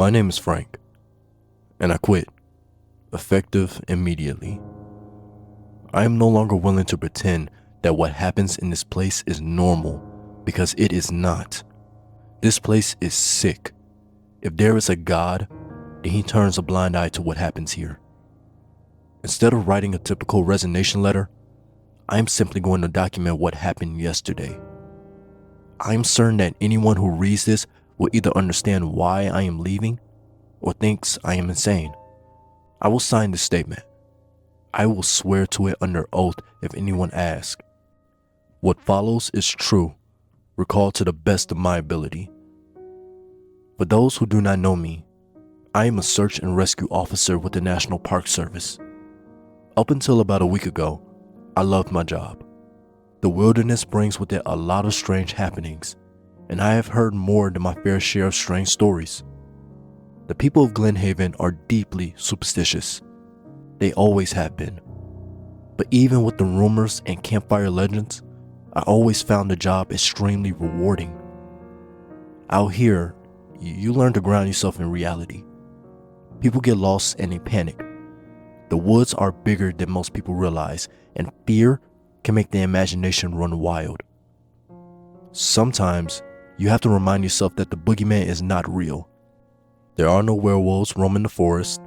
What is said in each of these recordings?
My name is Frank, and I quit, effective immediately. I am no longer willing to pretend that what happens in this place is normal, because it is not. This place is sick. If there is a God, then he turns a blind eye to what happens here. Instead of writing a typical resignation letter, I am simply going to document what happened yesterday. I am certain that anyone who reads this will either understand why I am leaving or thinks I am insane. I will sign this statement. I will swear to it under oath if anyone asks. What follows is true, recalled to the best of my ability. For those who do not know me, I am a search and rescue officer with the National Park Service. Up until about a week ago, I loved my job. The wilderness brings with it a lot of strange happenings, and I have heard more than my fair share of strange stories. The people of Glen Haven are deeply superstitious. They always have been. But even with the rumors and campfire legends, I always found the job extremely rewarding. Out here, you learn to ground yourself in reality. People get lost and they panic. The woods are bigger than most people realize, and fear can make the imagination run wild. Sometimes, you have to remind yourself that the boogeyman is not real. There are no werewolves roaming the forest.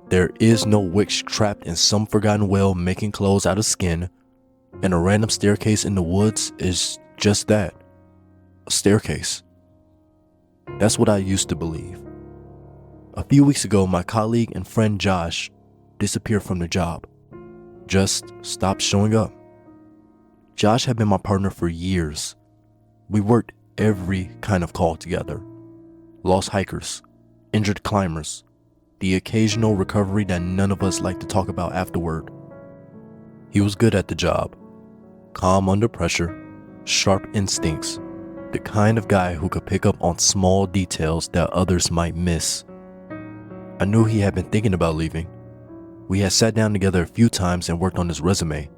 There is no witch trapped in some forgotten well making clothes out of skin, and a random staircase in the woods is just that, a staircase. That's what I used to believe. A few weeks ago, my colleague and friend Josh disappeared from the job, just stopped showing up. Josh had been my partner for years. We worked every kind of call together. Lost hikers, injured climbers, the occasional recovery that none of us like to talk about afterward. He was good at the job, calm under pressure, sharp instincts, the kind of guy who could pick up on small details that others might miss. I knew he had been thinking about leaving. We had sat down together a few times and worked on his resume.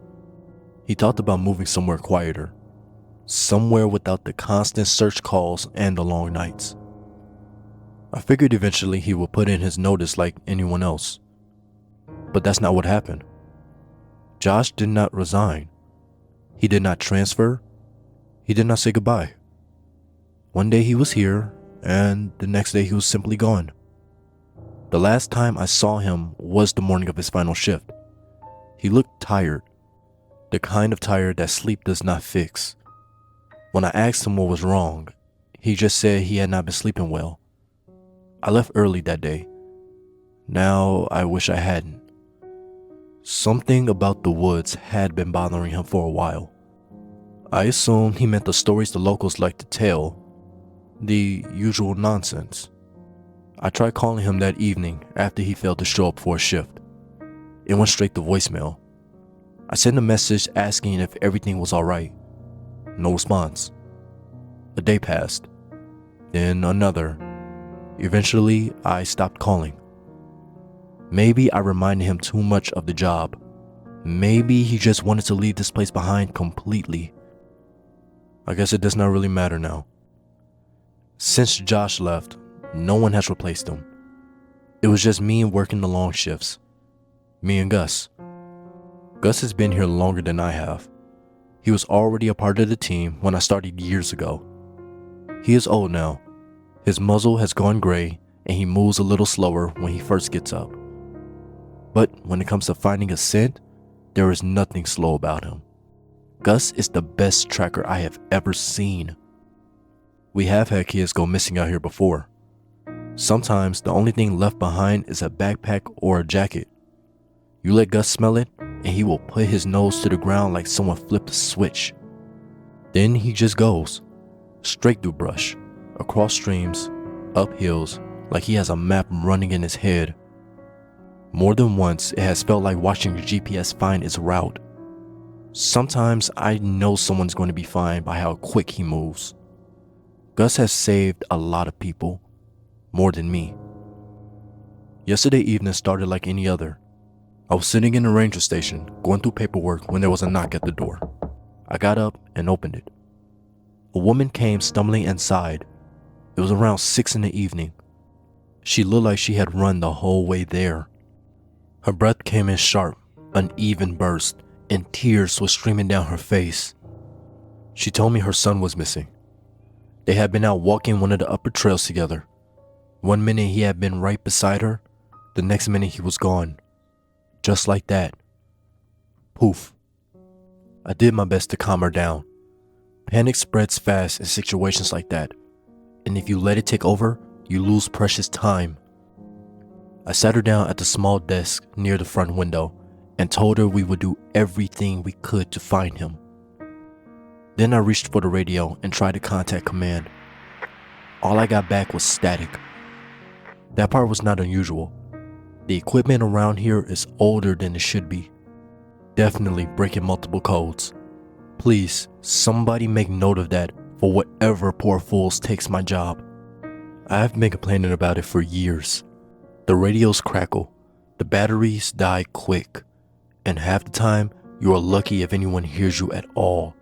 He talked about moving somewhere quieter, somewhere without the constant search calls and the long nights. I figured eventually he would put in his notice like anyone else. But that's not what happened. Josh did not resign. He did not transfer. He did not say goodbye. One day he was here, and the next day he was simply gone. The last time I saw him was the morning of his final shift. He looked tired, the kind of tired that sleep does not fix. When I asked him what was wrong, he just said he had not been sleeping well. I left early that day. Now I wish I hadn't. Something about the woods had been bothering him for a while. I assumed he meant the stories the locals like to tell, the usual nonsense. I tried calling him that evening after he failed to show up for a shift. It went straight to voicemail. I sent a message asking if everything was alright. No response. A day passed, then another. Eventually, I stopped calling. Maybe I reminded him too much of the job. Maybe he just wanted to leave this place behind completely. I guess it does not really matter now. Since Josh left, no one has replaced him. It was just me working the long shifts. Me and Gus. Gus has been here longer than I have. He was already a part of the team when I started years ago. He is old now. His muzzle has gone gray and he moves a little slower when he first gets up. But when it comes to finding a scent, there is nothing slow about him. Gus is the best tracker I have ever seen. We have had kids go missing out here before. Sometimes the only thing left behind is a backpack or a jacket. You let Gus smell it and he will put his nose to the ground like someone flipped a switch. Then he just goes, straight through brush, across streams, up hills, like he has a map running in his head. More than once, it has felt like watching the GPS find its route. Sometimes I know someone's going to be fine by how quick he moves. Gus has saved a lot of people, more than me. Yesterday evening started like any other. I was sitting in the ranger station, going through paperwork when there was a knock at the door. I got up and opened it. A woman came stumbling inside. It was around 6 in the evening. She looked like she had run the whole way there. Her breath came in sharp, uneven bursts, and tears were streaming down her face. She told me her son was missing. They had been out walking one of the upper trails together. One minute he had been right beside her, the next minute he was gone. Just like that. Poof. I did my best to calm her down. Panic spreads fast in situations like that, and if you let it take over, you lose precious time. I sat her down at the small desk near the front window and told her we would do everything we could to find him. Then I reached for the radio and tried to contact command. All I got back was static. That part was not unusual. The equipment around here is older than it should be. Definitely breaking multiple codes. Please, somebody make note of that for whatever poor fools takes my job. I have been complaining about it for years. The radios crackle, the batteries die quick, and half the time you are lucky if anyone hears you at all.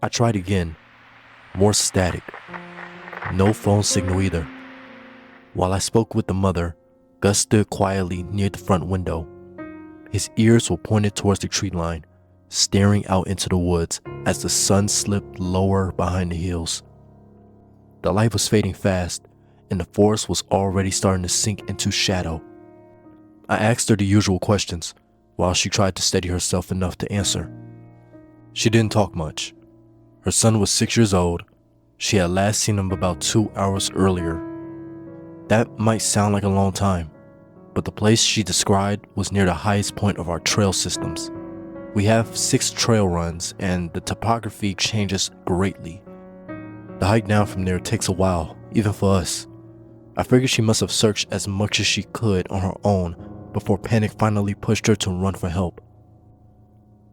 I tried again. More static. No phone signal either. While I spoke with the mother, Gus stood quietly near the front window. His ears were pointed towards the tree line, staring out into the woods as the sun slipped lower behind the hills. The light was fading fast, and the forest was already starting to sink into shadow. I asked her the usual questions, while she tried to steady herself enough to answer. She didn't talk much. Her son was 6 years old. She had last seen him about 2 hours earlier. That might sound like a long time, but the place she described was near the highest point of our trail systems. We have 6 trail runs, and the topography changes greatly. The hike down from there takes a while, even for us. I figured she must have searched as much as she could on her own before panic finally pushed her to run for help.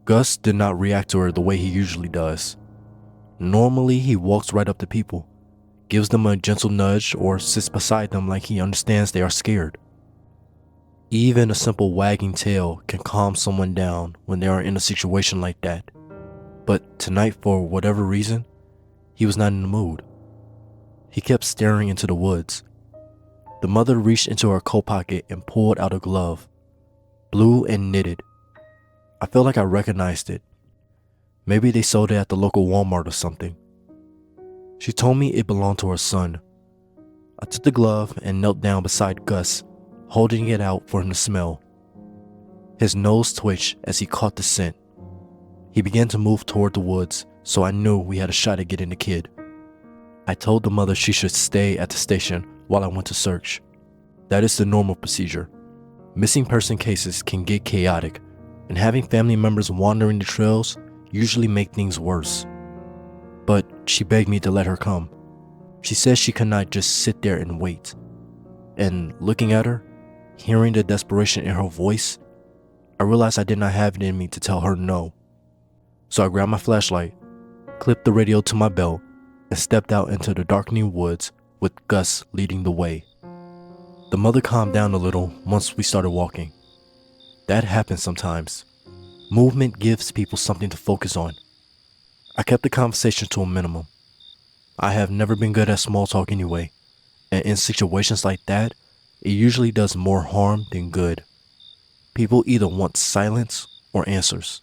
Gus did not react to her the way he usually does. Normally, he walks right up to people, gives them a gentle nudge, or sits beside them like he understands they are scared. Even a simple wagging tail can calm someone down when they are in a situation like that. But tonight, for whatever reason, he was not in the mood. He kept staring into the woods. The mother reached into her coat pocket and pulled out a glove, blue and knitted. I felt like I recognized it. Maybe they sold it at the local Walmart or something. She told me it belonged to her son. I took the glove and knelt down beside Gus, holding it out for him to smell. His nose twitched as he caught the scent. He began to move toward the woods, so I knew we had a shot at getting the kid. I told the mother she should stay at the station while I went to search. That is the normal procedure. Missing person cases can get chaotic, and having family members wandering the trails usually make things worse. But she begged me to let her come. She said she could not just sit there and wait. And looking at her, hearing the desperation in her voice, I realized I did not have it in me to tell her no. So I grabbed my flashlight, clipped the radio to my belt, and stepped out into the darkening woods with Gus leading the way. The mother calmed down a little once we started walking. That happens sometimes. Movement gives people something to focus on. I kept the conversation to a minimum. I have never been good at small talk anyway, and in situations like that, it usually does more harm than good. People either want silence or answers.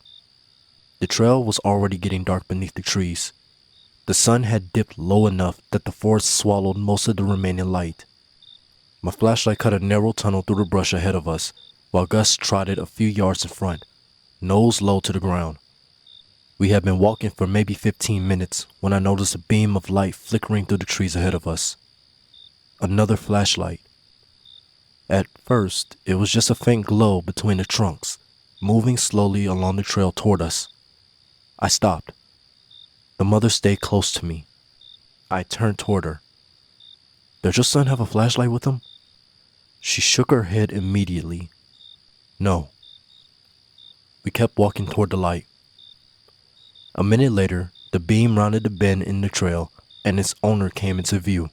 The trail was already getting dark beneath the trees. The sun had dipped low enough that the forest swallowed most of the remaining light. My flashlight cut a narrow tunnel through the brush ahead of us, while Gus trotted a few yards in front, nose low to the ground. We had been walking for maybe 15 minutes when I noticed a beam of light flickering through the trees ahead of us. Another flashlight. At first, it was just a faint glow between the trunks, moving slowly along the trail toward us. I stopped. The mother stayed close to me. I turned toward her. Does your son have a flashlight with him? She shook her head immediately. No. We kept walking toward the light. A minute later, the beam rounded the bend in the trail and its owner came into view.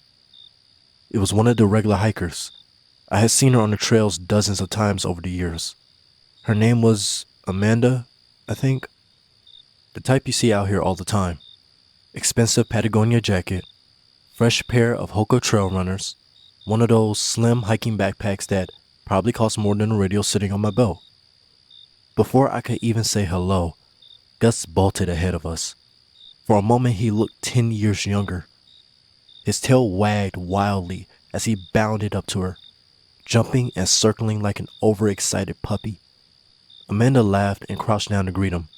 It was one of the regular hikers. I had seen her on the trails dozens of times over the years. Her name was Amanda, I think. The type you see out here all the time. Expensive Patagonia jacket, fresh pair of Hoka trail runners, One of those slim hiking backpacks that probably cost more than a radio sitting on my belt. Before I could even say hello, Gus bolted ahead of us. For a moment, he looked 10 years younger. His tail wagged wildly as he bounded up to her, jumping and circling like an overexcited puppy. Amanda laughed and crouched down to greet him.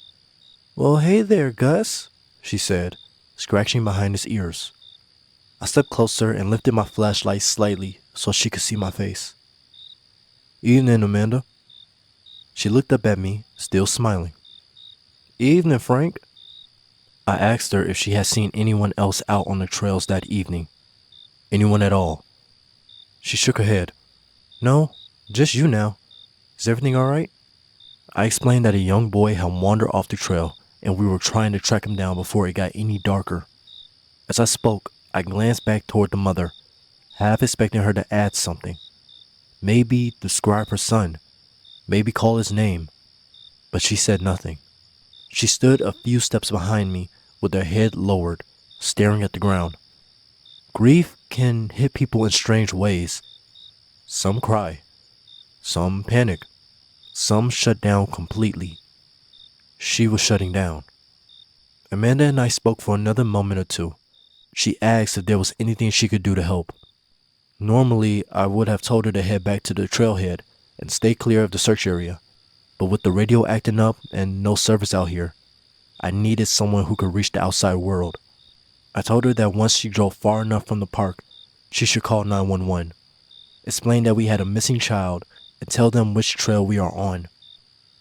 "Well, hey there, Gus," she said, scratching behind his ears. I stepped closer and lifted my flashlight slightly so she could see my face. "Evening, Amanda." She looked up at me, still smiling. "Evening, Frank." I asked her if she had seen anyone else out on the trails that evening. Anyone at all. She shook her head. "No, just you now. Is everything all right?" I explained that a young boy had wandered off the trail and we were trying to track him down before it got any darker. As I spoke, I glanced back toward the mother, half expecting her to add something. Maybe describe her son, maybe call his name, but she said nothing. She stood a few steps behind me with her head lowered, staring at the ground. Grief can hit people in strange ways. Some cry, some panic, some shut down completely. She was shutting down. Amanda and I spoke for another moment or two. She asked if there was anything she could do to help. Normally, I would have told her to head back to the trailhead and stay clear of the search area, but with the radio acting up and no service out here, I needed someone who could reach the outside world. I told her that once she drove far enough from the park, she should call 911, explain that we had a missing child, and tell them which trail we are on.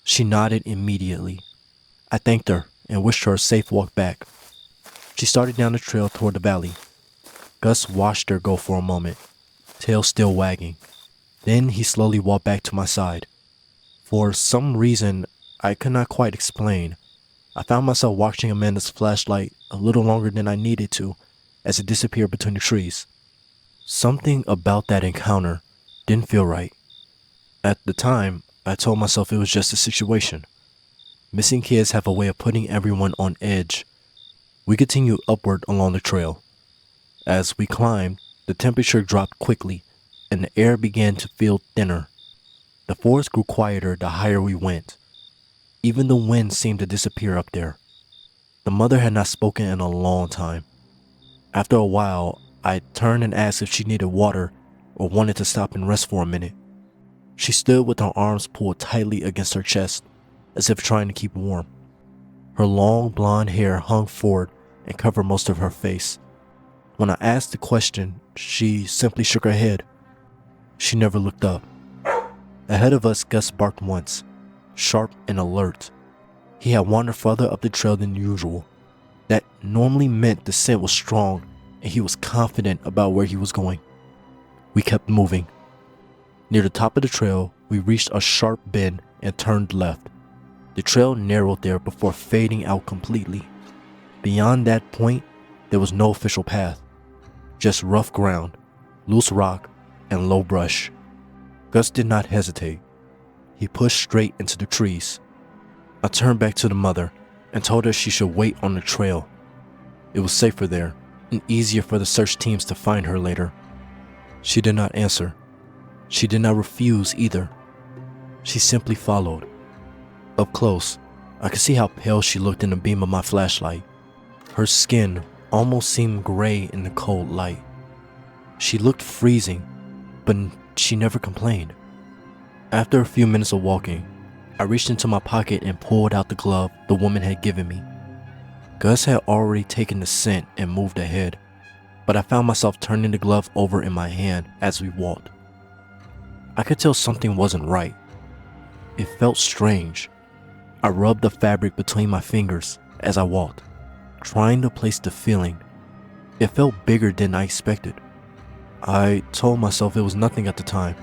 She nodded immediately. I thanked her and wished her a safe walk back. She started down the trail toward the valley. Gus watched her go for a moment, tail still wagging. Then he slowly walked back to my side. For some reason I could not quite explain, I found myself watching Amanda's flashlight a little longer than I needed to as it disappeared between the trees. Something about that encounter didn't feel right. At the time, I told myself it was just a situation. Missing kids have a way of putting everyone on edge. We continued upward along the trail. As we climbed, the temperature dropped quickly and the air began to feel thinner. The forest grew quieter the higher we went. Even the wind seemed to disappear up there. The mother had not spoken in a long time. After a while, I turned and asked if she needed water or wanted to stop and rest for a minute. She stood with her arms pulled tightly against her chest, as if trying to keep warm. Her long blonde hair hung forward and covered most of her face. When I asked the question, she simply shook her head. She never looked up. Ahead of us, Gus barked once, sharp and alert. He had wandered farther up the trail than usual. That normally meant the scent was strong and he was confident about where he was going. We kept moving. Near the top of the trail, we reached a sharp bend and turned left. The trail narrowed there before fading out completely. Beyond that point, there was no official path, just rough ground, loose rock, and low brush. Gus did not hesitate. He pushed straight into the trees. I turned back to the mother and told her she should wait on the trail. It was safer there and easier for the search teams to find her later. She did not answer. She did not refuse either. She simply followed. Up close, I could see how pale she looked in the beam of my flashlight. Her skin almost seemed gray in the cold light. She looked freezing, but she never complained. After a few minutes of walking, I reached into my pocket and pulled out the glove the woman had given me. Gus had already taken the scent and moved ahead, but I found myself turning the glove over in my hand as we walked. I could tell something wasn't right. It felt strange. I rubbed the fabric between my fingers as I walked, trying to place the feeling. It felt bigger than I expected. I told myself it was nothing at the time,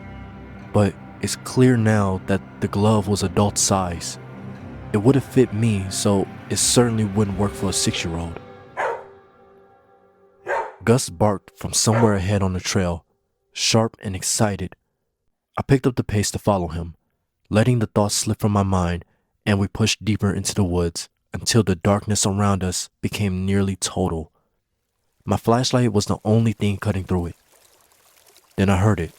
but it's clear now that the glove was adult size. It would have fit me, so it certainly wouldn't work for a 6-year-old. Gus barked from somewhere ahead on the trail, sharp and excited. I picked up the pace to follow him, letting the thoughts slip from my mind, and we pushed deeper into the woods until the darkness around us became nearly total. My flashlight was the only thing cutting through it. Then I heard it.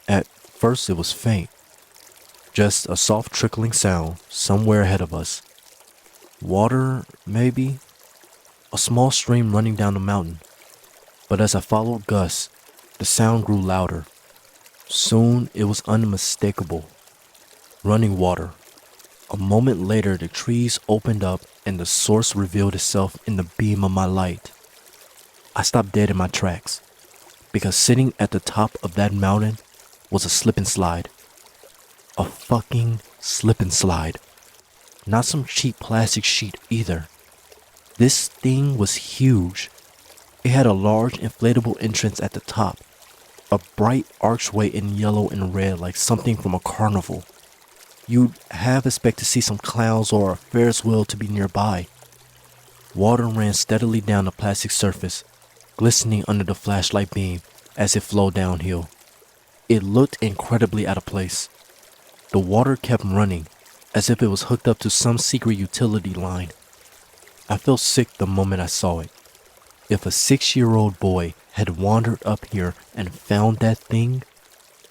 At first it was faint, just a soft trickling sound somewhere ahead of us. Water, maybe? A small stream running down the mountain. But as I followed Gus, the sound grew louder. Soon it was unmistakable. Running water. A moment later, the trees opened up and the source revealed itself in the beam of my light. I stopped dead in my tracks, because sitting at the top of that mountain was a slip and slide. A fucking slip and slide. Not some cheap plastic sheet either. This thing was huge. It had a large inflatable entrance at the top, a bright archway in yellow and red like something from a carnival. You'd have expected to see some clowns or a Ferris wheel to be nearby. Water ran steadily down the plastic surface, glistening under the flashlight beam as it flowed downhill. It looked incredibly out of place. The water kept running, as if it was hooked up to some secret utility line. I felt sick the moment I saw it. If a 6-year-old boy had wandered up here and found that thing,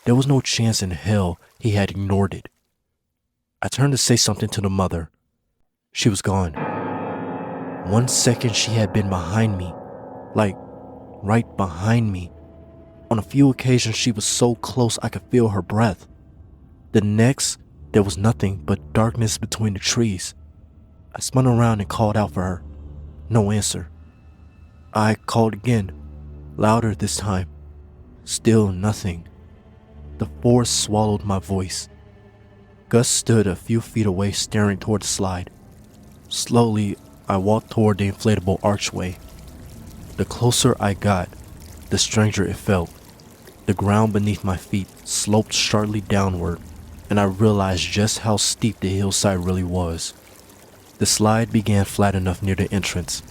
there was no chance in hell he had ignored it. I turned to say something to the mother. She was gone. 1 second she had been behind me, like right behind me. On a few occasions she was so close I could feel her breath. The next, there was nothing but darkness between the trees. I spun around and called out for her. No answer. I called again, louder this time. Still nothing. The forest swallowed my voice. Gus stood a few feet away staring toward the slide. Slowly, I walked toward the inflatable archway. The closer I got, the stranger it felt. The ground beneath my feet sloped sharply downward, and I realized just how steep the hillside really was. The slide began flat enough near the entrance,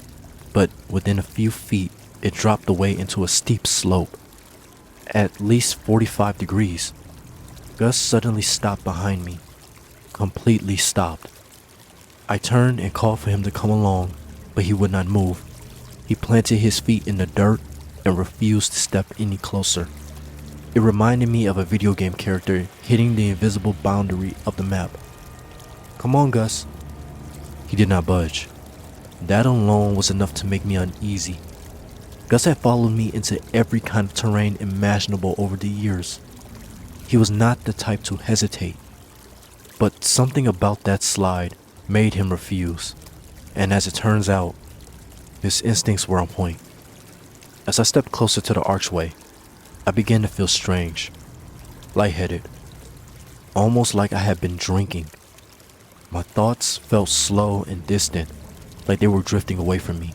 but within a few feet, it dropped away into a steep slope, at least 45 degrees. Gus suddenly stopped behind me, completely stopped. I turned and called for him to come along, but he would not move. He planted his feet in the dirt and refused to step any closer. It reminded me of a video game character hitting the invisible boundary of the map. Come on, Gus. He did not budge. That alone was enough to make me uneasy. Gus had followed me into every kind of terrain imaginable over the years. He was not the type to hesitate, but something about that slide made him refuse, and as it turns out, his instincts were on point. As I stepped closer to the archway, I began to feel strange, lightheaded, almost like I had been drinking. My thoughts felt slow and distant, like they were drifting away from me.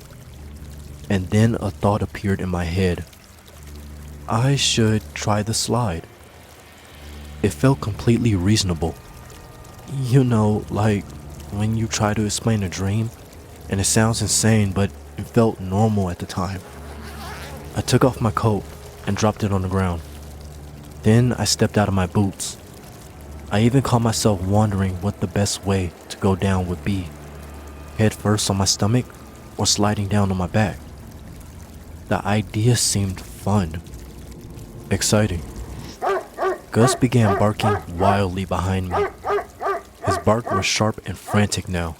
And then a thought appeared in my head. I should try the slide. It felt completely reasonable. You know, like when you try to explain a dream, and it sounds insane, but it felt normal at the time. I took off my coat and dropped it on the ground. Then I stepped out of my boots. I even caught myself wondering what the best way to go down would be. Head first on my stomach or sliding down on my back. The idea seemed fun. Exciting. Gus began barking wildly behind me. His bark was sharp and frantic now.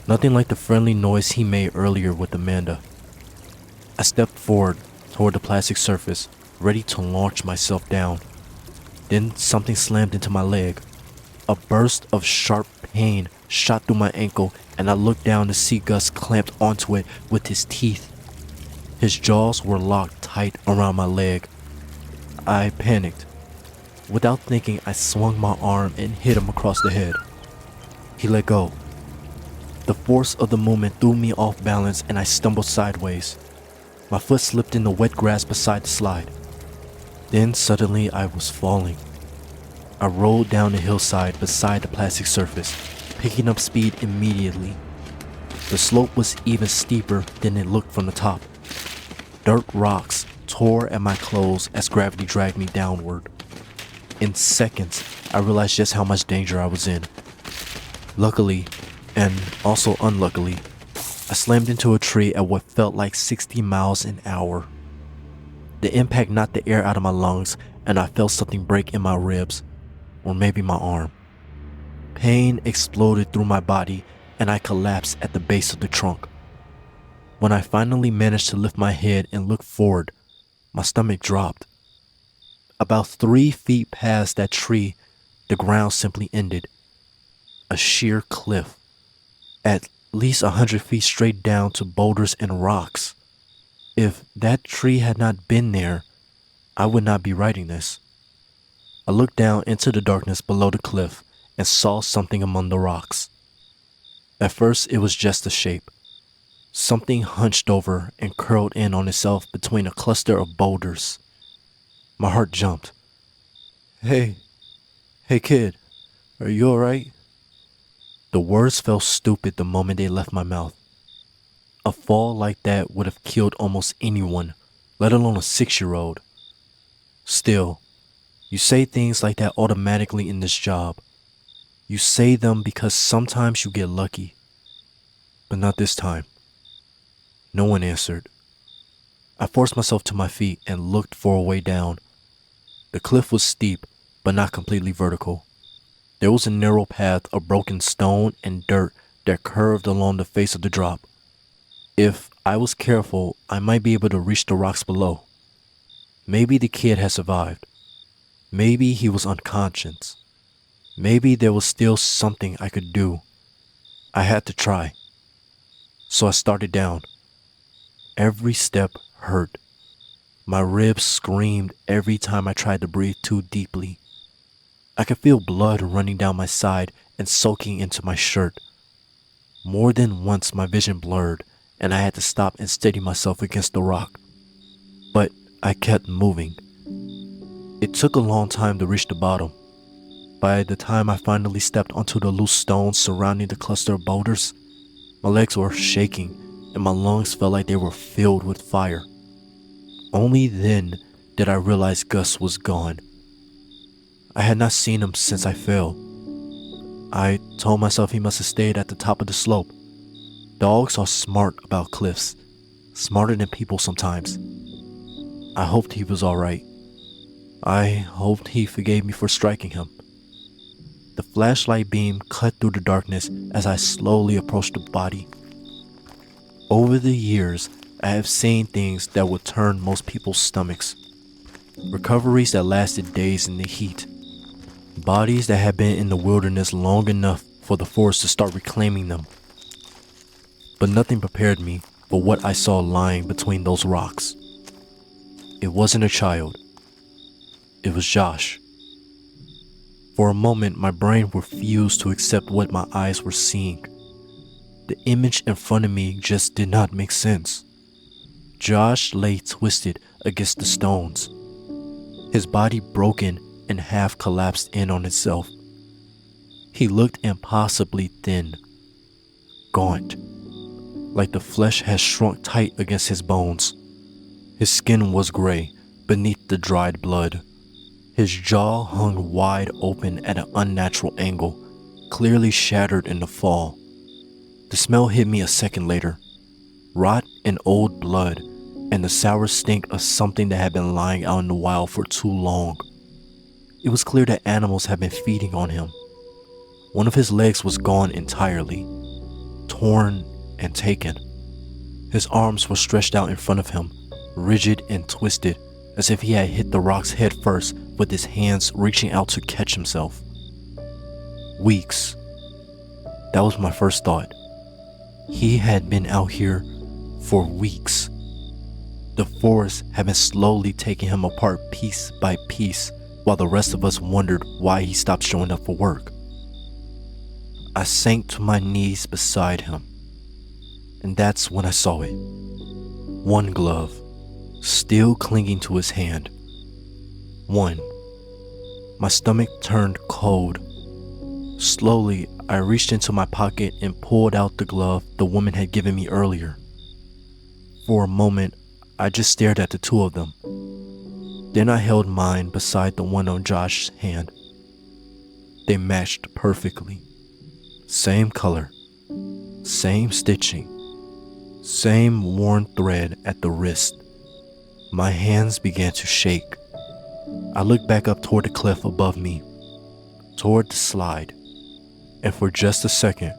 Nothing like the friendly noise he made earlier with Amanda. I stepped forward toward the plastic surface, ready to launch myself down. Then something slammed into my leg. A burst of sharp pain shot through my ankle, and I looked down to see Gus clamped onto it with his teeth. His jaws were locked tight around my leg. I panicked. Without thinking, I swung my arm and hit him across the head. He let go. The force of the movement threw me off balance and I stumbled sideways. My foot slipped in the wet grass beside the slide. Then suddenly I was falling. I rolled down the hillside beside the plastic surface, picking up speed immediately. The slope was even steeper than it looked from the top. Dirt rocks tore at my clothes as gravity dragged me downward. In seconds, I realized just how much danger I was in. Luckily, and also unluckily, I slammed into a tree at what felt like 60 miles an hour. The impact knocked the air out of my lungs, and I felt something break in my ribs, or maybe my arm. Pain exploded through my body, and I collapsed at the base of the trunk. When I finally managed to lift my head and look forward, my stomach dropped. About 3 feet past that tree, the ground simply ended. A sheer cliff, at least 100 feet straight down to boulders and rocks. If that tree had not been there, I would not be writing this. I looked down into the darkness below the cliff and saw something among the rocks. At first, it was just a shape. Something hunched over and curled in on itself between a cluster of boulders. My heart jumped. Hey kid, are you alright? The words felt stupid the moment they left my mouth. A fall like that would have killed almost anyone, let alone a 6-year-old. Still, you say things like that automatically in this job. You say them because sometimes you get lucky. But not this time. No one answered. I forced myself to my feet and looked for a way down. The cliff was steep, but not completely vertical. There was a narrow path of broken stone and dirt that curved along the face of the drop. If I was careful, I might be able to reach the rocks below. Maybe the kid had survived. Maybe he was unconscious. Maybe there was still something I could do. I had to try. So I started down. Every step hurt. My ribs screamed every time I tried to breathe too deeply. I could feel blood running down my side and soaking into my shirt. More than once my vision blurred and I had to stop and steady myself against the rock. But I kept moving. It took a long time to reach the bottom. By the time I finally stepped onto the loose stones surrounding the cluster of boulders, my legs were shaking and my lungs felt like they were filled with fire. Only then did I realize Gus was gone. I had not seen him since I fell. I told myself he must have stayed at the top of the slope. Dogs are smart about cliffs, smarter than people sometimes. I hoped he was alright. I hoped he forgave me for striking him. The flashlight beam cut through the darkness as I slowly approached the body. Over the years, I have seen things that would turn most people's stomachs. Recoveries that lasted days in the heat. Bodies that had been in the wilderness long enough for the forest to start reclaiming them. But nothing prepared me for what I saw lying between those rocks. It wasn't a child. It was Josh. For a moment, my brain refused to accept what my eyes were seeing. The image in front of me just did not make sense. Josh lay twisted against the stones, his body broken and half collapsed in on itself. He looked impossibly thin, gaunt, like the flesh had shrunk tight against his bones. His skin was gray beneath the dried blood. His jaw hung wide open at an unnatural angle, clearly shattered in the fall. The smell hit me a second later. Rot and old blood, and the sour stink of something that had been lying out in the wild for too long. It was clear that animals had been feeding on him. One of his legs was gone entirely, torn and taken. His arms were stretched out in front of him, rigid and twisted, as if he had hit the rocks head first with his hands reaching out to catch himself. Weeks. That was my first thought. He had been out here for weeks. The forest had been slowly taking him apart piece by piece, while the rest of us wondered why he stopped showing up for work. I sank to my knees beside him, and that's when I saw it. One glove, still clinging to his hand. One. My stomach turned cold. Slowly, I reached into my pocket and pulled out the glove the woman had given me earlier. For a moment, I just stared at the two of them. Then I held mine beside the one on Josh's hand. They matched perfectly. Same color, same stitching, same worn thread at the wrist. My hands began to shake. I looked back up toward the cliff above me, toward the slide, and for just a second,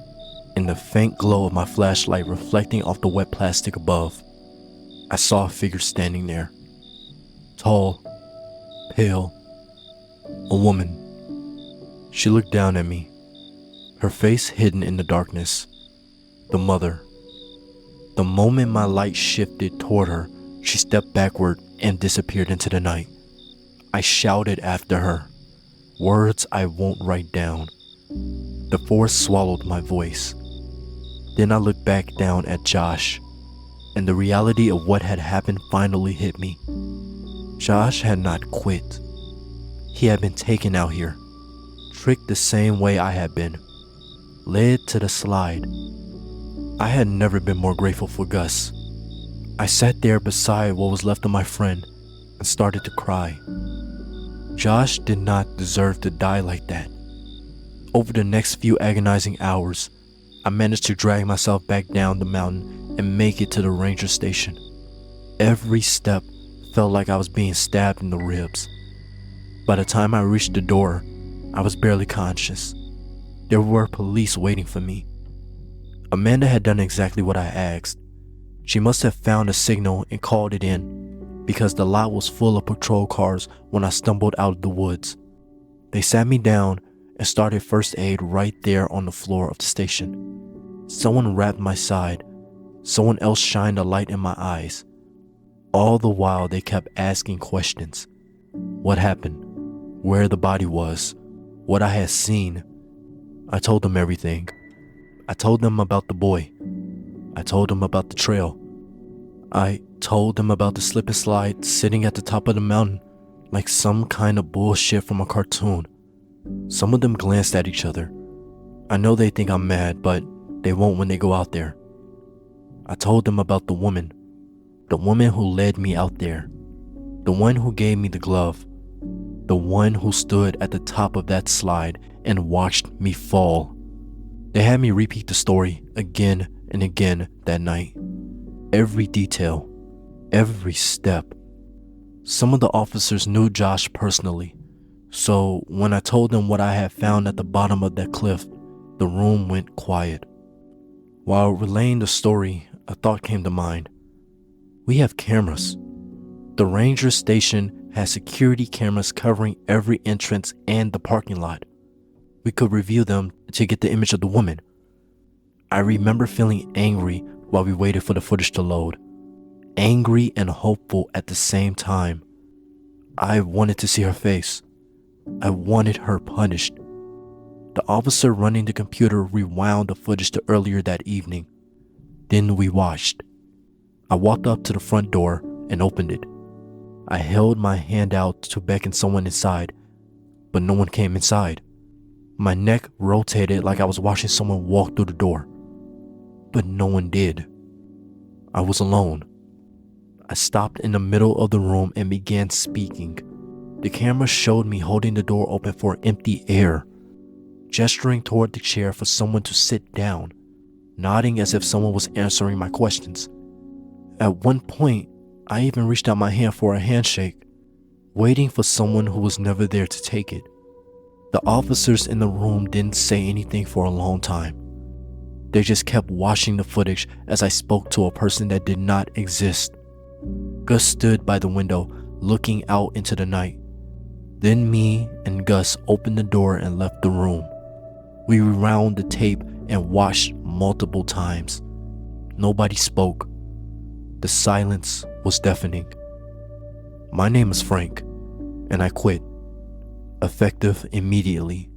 in the faint glow of my flashlight reflecting off the wet plastic above, I saw a figure standing there. Tall, pale, a woman. She looked down at me, her face hidden in the darkness. The mother. The moment my light shifted toward her, she stepped backward and disappeared into the night. I shouted after her, words I won't write down. The forest swallowed my voice. Then I looked back down at Josh, and the reality of what had happened finally hit me. Josh had not quit. He had been taken out here, tricked the same way I had been, led to the slide. I had never been more grateful for Gus. I sat there beside what was left of my friend and started to cry. Josh did not deserve to die like that. Over the next few agonizing hours, I managed to drag myself back down the mountain and make it to the ranger station. Every step felt like I was being stabbed in the ribs. By the time I reached the door, I was barely conscious. There were police waiting for me. Amanda had done exactly what I asked. She must have found a signal and called it in, because the lot was full of patrol cars when I stumbled out of the woods. They sat me down and started first aid right there on the floor of the station. Someone wrapped my side. Someone else shined a light in my eyes. All the while they kept asking questions. What happened? Where the body was? What I had seen? I told them everything. I told them about the boy. I told them about the trail. I told them about the slip and slide sitting at the top of the mountain like some kind of bullshit from a cartoon. Some of them glanced at each other. I know they think I'm mad, but they won't when they go out there. I told them about the woman who led me out there, the one who gave me the glove, the one who stood at the top of that slide and watched me fall. They had me repeat the story again and again that night. Every detail, every step. Some of the officers knew Josh personally, so when I told them what I had found at the bottom of that cliff, the room went quiet. While relaying the story, a thought came to mind. We have cameras. The ranger station has security cameras covering every entrance and the parking lot. We could review them to get the image of the woman. I remember feeling angry while we waited for the footage to load. Angry and hopeful at the same time. I wanted to see her face. I wanted her punished. The officer running the computer rewound the footage to earlier that evening. Then we watched. I walked up to the front door and opened it. I held my hand out to beckon someone inside, but no one came inside. My neck rotated like I was watching someone walk through the door, but no one did. I was alone. I stopped in the middle of the room and began speaking. The camera showed me holding the door open for empty air, gesturing toward the chair for someone to sit down, nodding as if someone was answering my questions. At one point, I even reached out my hand for a handshake, waiting for someone who was never there to take it. The officers in the room didn't say anything for a long time. They just kept watching the footage as I spoke to a person that did not exist. Gus stood by the window, looking out into the night. Then me and Gus opened the door and left the room. We rewound the tape and watched multiple times. Nobody spoke. The silence was deafening. My name is Frank, and I quit. Effective immediately.